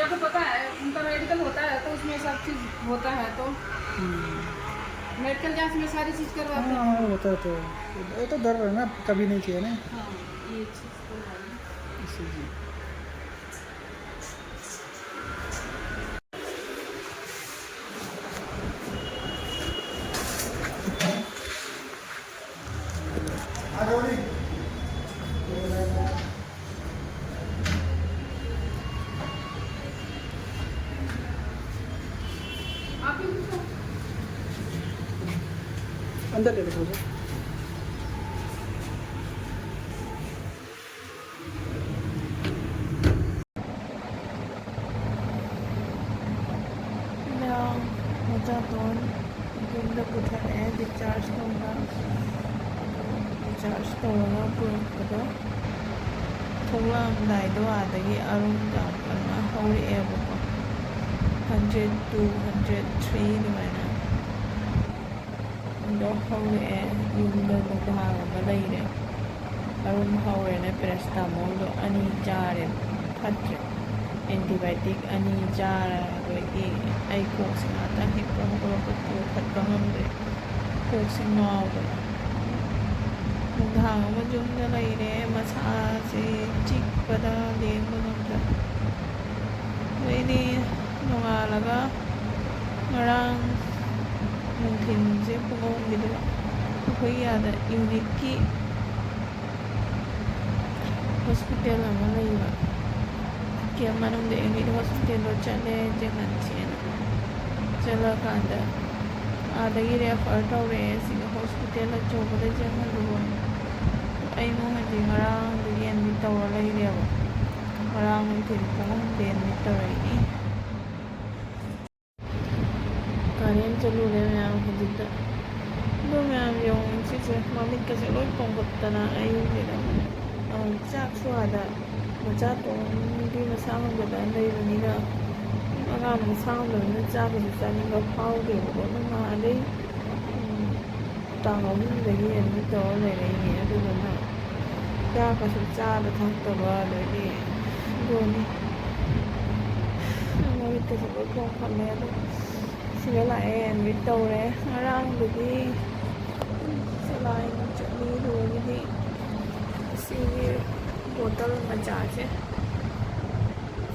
आपको पता है उनका मेडिकल होता है तो उसमें सब चीज़ होता है, तो मेडिकल जांच में सारी चीज़ करवाते हैं। हाँ होता है, तो ये तो डर रहा है ना, कभी नहीं किया ना हाँ, ये चीज़ तो है। इसी। आप ही पूछो। अंदर ले लो थोड़ा मजादोन ꯌꯨꯝꯗ ꯄꯨꯊꯔꯛꯑꯦ ꯗꯤꯁꯆꯥꯔꯖ ꯇꯧꯕ ꯗꯤꯁꯆꯥꯔꯖ ꯇꯧꯔꯒ ꯄꯨꯔꯛꯄꯗꯣ ꯊꯣꯛꯂꯛꯑꯝꯗꯥꯏꯗꯣ ꯑꯥꯗꯒꯤ ꯑꯔꯨꯝꯒ ꯀꯟꯅ ꯍꯧꯔꯛꯑꯦꯕꯀꯣ 102 103 ꯑꯗꯨꯃꯥꯏꯅ ꯑꯗꯣ ꯍꯧꯔꯛꯑꯦ ꯌꯨꯝꯗ ꯅꯨꯡꯗꯥꯡ ꯑꯃ ꯂꯩꯔꯦ ꯑꯔꯨꯝ ꯍꯧꯔꯦꯅ ꯄꯦꯔꯥꯁꯤꯇꯥꯃꯣꯜꯗꯣ 2 ꯆꯥꯔꯦ ꯐꯠꯇ꯭ꯔꯦ ꯑꯦꯟꯇꯤꯕꯥꯏꯑꯣꯇꯤꯛ 2 ꯆꯥꯔꯕꯒꯤ ꯑꯩ ꯀꯣꯛꯁꯦ ꯉꯥꯛꯇꯪ ꯍꯤꯞꯄ ꯍꯧꯒꯠꯂꯛꯄ ꯄꯨꯈꯠꯄ ꯉꯝꯗ꯭ꯔꯦ ꯀꯣꯛꯁꯦ ꯉꯥꯎꯗꯅ ꯅꯨꯡꯗꯥꯡ ꯑꯃ ꯌꯨꯝꯗ ꯂꯩꯔꯦ ꯃꯁꯥꯁꯦ ꯆꯤꯛꯄꯗ ꯂꯦꯡꯕ ꯉꯝꯗ꯭ꯔꯦ ꯑꯗꯩꯗꯤ ꯅꯣꯡꯉꯥꯜꯂꯒ ꯉꯔꯥꯡ ꯅꯨꯡꯊꯤꯟꯁꯦ ꯄꯨꯡ 3ꯒꯤꯗꯨꯗ ꯑꯩꯈꯣꯏꯒꯤ ꯑꯥꯗ ꯌꯨꯅꯤꯠꯀꯤ ꯍꯣꯁꯄꯤꯇꯥꯜ ꯑꯃ ꯂꯩꯕ ꯀꯦꯝ ꯃꯅꯨꯡꯗ ꯌꯨꯅꯤꯠ ꯍꯣꯁꯄꯤꯇꯥꯜꯗꯣ ꯆꯠꯂꯦ ꯖꯦꯡꯍꯟꯁꯦꯅ ꯆꯠꯂꯀꯥꯟꯗ ꯑꯥꯗꯒꯤ ꯔꯦꯐꯔ ꯇꯧꯔꯛꯑꯦ ꯁꯤꯒ ꯍꯣꯁꯄꯤꯇꯥꯜ ꯑꯆꯧꯕꯗ ꯆꯦꯟꯍꯜꯂꯨꯕꯅꯦ ꯑꯩꯃꯨꯛ ꯍꯧꯖꯤꯛ ꯉꯔꯥꯡꯗꯒꯤ ꯑꯦꯗꯃꯤꯠ ꯇꯧꯔ ꯂꯩꯔꯦꯕ ꯉꯔꯥꯡ ꯅꯨꯡꯊꯤꯜ ꯄꯨꯡ 3ꯗ ꯑꯦꯗꯃꯤꯠ ꯇꯧꯔꯛꯏ ꯀꯥꯔꯦꯟ ꯆꯠꯂꯨꯔꯦ ꯃꯌꯥꯝ ꯍꯧꯖꯤꯛꯇ ꯑꯗꯨ ꯃꯌꯥꯝ ꯌꯦꯡꯉꯨ ꯁꯤꯁꯦ ꯃꯃꯤꯠꯀꯁꯦ ꯂꯣꯏ ꯄꯣꯝꯈꯠꯇꯅ ꯑꯩꯁꯤꯗ ꯆꯥꯛꯁꯨ ꯑꯥꯗ ꯃꯆꯥꯇꯣꯟꯒꯤ ꯃꯁꯥ ꯉꯝꯗꯗꯅ ꯂꯩꯕꯅꯤꯅ ꯑꯉꯥꯡ ꯃꯁꯥ ꯉꯝꯗꯕꯅꯤꯅ ꯆꯥꯛꯀꯁꯨ ꯆꯥꯅꯤꯡꯕ ꯐꯥꯎꯗꯦꯕꯀꯣ ꯑꯗꯨꯝ ꯅꯍꯥꯟꯗꯩ ꯇꯥꯡ 3ꯗꯒꯤ ꯑꯦꯗꯃꯤꯠ ꯇꯧꯔ ꯂꯩꯔꯛꯏꯅꯦ ꯑꯗꯨꯗꯨꯅ ꯆꯥꯛꯀꯁꯨ ꯆꯥꯕ ꯊꯛꯇꯕ ꯑꯗꯩꯗꯤ ꯑꯗꯨꯅꯤ ꯃꯃꯤꯠꯀꯁꯦ ꯂꯣꯏ ꯄꯣꯝꯈꯠꯂꯦ ꯑꯗꯣ ꯁꯤꯗ ꯂꯥꯛꯑꯦ ꯑꯦꯗꯃꯤꯠ ꯇꯧꯔꯦ ꯉꯔꯥꯡꯗꯨꯗꯤ ꯁꯂꯥꯏꯟ ꯆꯠꯂꯨꯕꯒꯤꯗꯤ ꯁꯤꯒꯤ ꯕꯣꯇꯜ ꯃꯆꯥꯁꯦ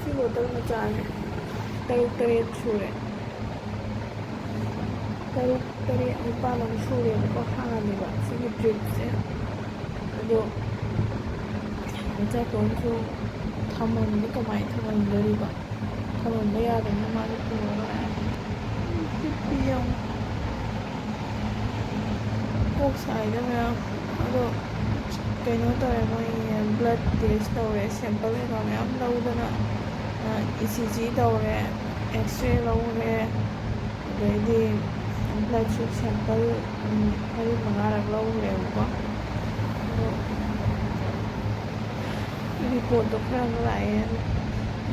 ꯁꯤ ꯕꯣꯇꯜ ꯃꯆꯥꯁꯦ 6-7 ꯁꯨꯔꯦ 6-7 ꯑꯃꯨꯛ ꯁꯨꯔꯦꯕꯀꯣ ꯍꯥꯟꯅꯦꯕ ꯁꯤꯒꯤ ꯗ꯭ꯔꯤꯞꯁꯦ ꯑꯗꯣ ꯃꯆꯥꯇꯣꯟꯁꯨ ꯊꯝꯃꯝꯗꯤ ꯀꯃꯥꯏꯅ ꯊꯝꯃꯝꯗꯣꯔꯤꯕ ꯊꯝꯃꯝꯕ ꯌꯥꯗꯕꯅꯤꯅ ꯃꯥꯁꯨ ꯄꯨꯔꯒ ꯍꯤꯞꯄꯤ ꯌꯦꯡꯉꯨ ꯀꯣꯛ ꯁꯥꯏꯗ ꯃꯌꯥꯝ ꯑꯗꯣ ꯀꯩꯅꯣ ꯇꯧꯔꯦ ꯃꯣꯏ ꯕ꯭ꯂꯠ ꯇꯦꯁ ꯇꯧꯔꯦ ꯁꯦꯝꯄꯜ ꯀꯩꯀꯥ ꯃꯌꯥꯝ ꯂꯧꯗꯅ ECG ꯇꯧꯔꯦ ꯑꯦꯛꯁꯔꯦ ꯂꯧꯔꯦ ꯑꯗꯩꯗꯤ ꯕ꯭ꯂꯠꯁꯨ ꯁꯦꯝꯄꯜ 4-5ꯔꯛ ꯂꯧꯈ꯭ꯔꯦꯕꯀꯣ ꯑꯗꯣ ꯔꯤꯄꯣꯔꯠꯇꯣ ꯈꯔ ꯑꯃ ꯂꯥꯛꯑꯦ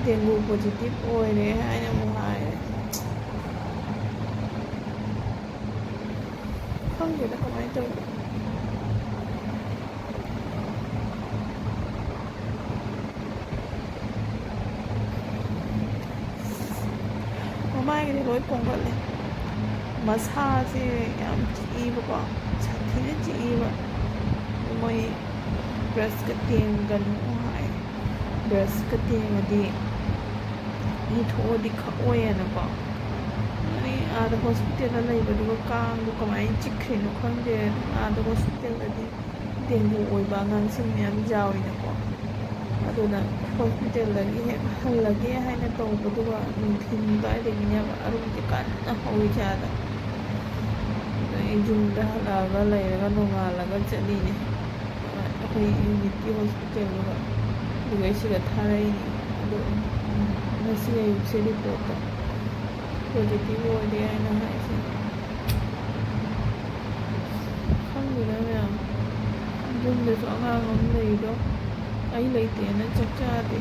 ꯗꯦꯡꯒꯨ ꯄꯣꯖꯤꯇꯤꯚ ꯑꯣꯏꯔꯦ ꯍꯥꯏꯅ ꯑꯃꯨꯛ ꯍꯥꯏꯔꯦ ꯈꯪꯗꯦꯗ ꯀꯃꯥꯏꯅ ꯇꯧꯏ ꯃꯃꯥꯏꯒꯗꯤ ꯂꯣꯏ ꯄꯣꯝꯈꯠꯂꯦ ꯃꯁꯥꯁꯦ ꯌꯥꯝ ꯆꯤꯛꯏꯕꯀꯣ ꯁꯥꯊꯤꯅ ꯆꯤꯛꯏꯕ ꯃꯣꯏ ꯕ꯭ꯔꯁꯀ ꯇꯦꯡꯒꯅꯨ ꯍꯥꯏ ꯕ꯭ꯔꯁꯀ ꯇꯦꯡꯉꯗꯤ ꯏ ꯊꯣꯛꯑꯗꯤ ꯈꯛꯑꯣꯏꯅꯀꯣ ꯑꯩ ꯑꯥꯗ ꯍꯣꯁꯄꯤꯇꯥꯜꯗ ꯂꯩꯕꯗꯨꯒ ꯀꯥꯡꯗꯣ ꯀꯃꯥꯏꯅ ꯆꯤꯛꯈ꯭ꯔꯤꯅꯣ ꯈꯪꯗꯦ ꯑꯥꯗ ꯍꯣꯁꯄꯤꯇꯥꯜꯗꯗꯤ ꯗꯦꯡꯒꯨ ꯑꯣꯏꯕ ꯑꯉꯥꯡꯁꯤꯡ ꯃꯌꯥꯝ ꯌꯥꯎꯏꯅꯀꯣ ꯑꯗꯨꯅ ꯍꯣꯁꯄꯤꯇꯥꯜꯗꯒꯤ ꯍꯦꯛ ꯍꯜꯂꯒꯦ ꯍꯥꯏꯅ ꯇꯧꯕꯗꯨꯒ ꯅꯨꯡꯊꯤꯜ ꯑꯗꯨꯋꯥꯏꯗꯒꯤꯅꯦꯕ ꯑꯔꯨꯝꯁꯦ ꯀꯟꯅ ꯍꯧꯔꯤꯁꯦ ꯑꯥꯗ ꯑꯗꯩ ꯌꯨꯝꯗ ꯍꯜꯂꯛꯑꯒ ꯂꯩꯔꯒ ꯅꯣꯡꯉꯥꯜꯂꯒ ꯆꯠꯂꯤꯅꯦ ꯑꯩꯈꯣই ꯌꯨꯅꯤꯠꯀꯤ ꯍꯣꯁꯄꯤꯇꯥꯜꯗꯨꯒ ꯑꯗꯨꯒ ꯁꯤꯒ ꯊꯥꯔꯛꯏꯅꯤ ꯑꯗꯣ ꯉꯁꯤ ꯑꯌꯨꯛꯁꯦ ꯔꯤꯄꯣꯔꯠꯇ ꯄꯣꯖꯤꯇꯤꯚ ꯑꯣꯏꯔꯦ ꯍꯥꯏꯅ ꯍꯥꯏꯁꯦ ꯈꯪꯗꯦꯗ ꯃꯌꯥꯝ ꯌꯨꯝꯗꯁꯨ ꯑꯉꯥꯡ ꯑꯃ ꯂꯩꯗꯣ ꯑꯩ ꯂꯩꯇꯦꯅ ꯆꯥꯛ ꯆꯥꯗꯦ